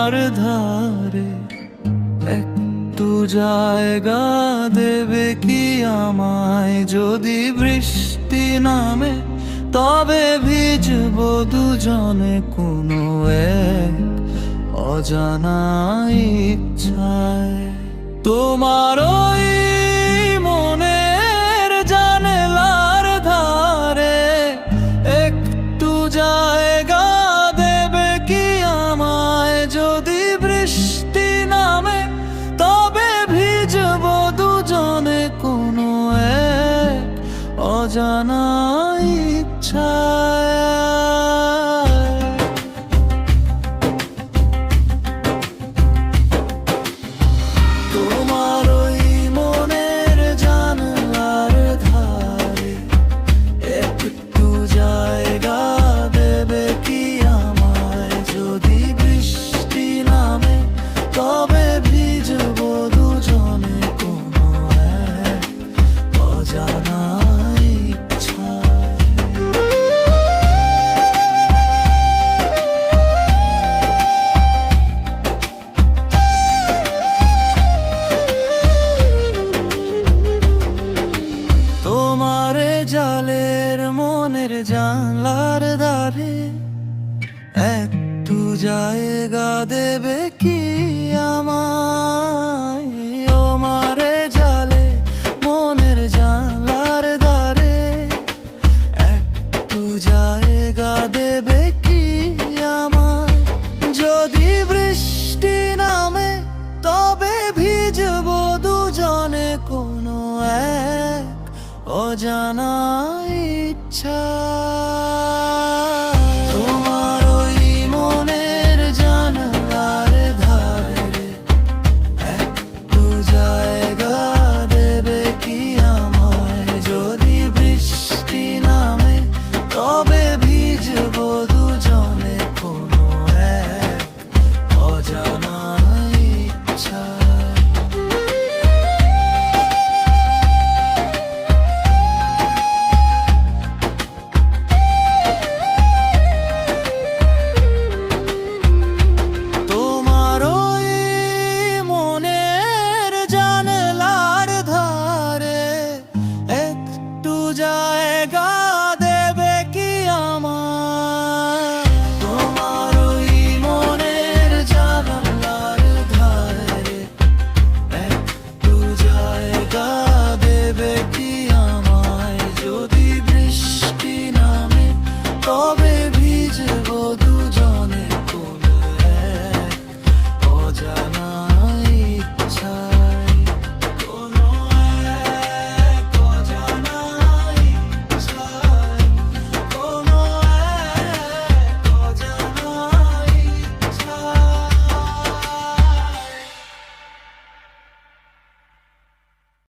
জানালার ধারে একটু জায়গা দেবে কি আমায়? যদি বৃষ্টি নামে তবে ভিজবো দুজনে কোনো এক অজানা ইচ্ছায়। তোমার ওই মনের জানালার ধারে একটু জায়গা দেবে কি আমায়? যদি বৃষ্টি নামে তবে ভিজবো দুজনে কোনো এক অজানা ইচ্ছায়। তোমার ওই মনের জানালার ধারে একটু জায়গা দেবে কি আমায়? যদি বৃষ্টি নামে তবে ভিজবো দুজনে কোনো এক অজানা ইচ্ছায়। তোমারে জালের মনের জানলার ধারে একটু জায়গা দেবে কি আমায়? ও মারে জালে মনের জানলার ধারে একটু জায়গা দেবে কি আমায়? যদি বৃষ্টি নামে তবে ভিজবো দুজনে কোনো এক অজানা ইচ্ছা।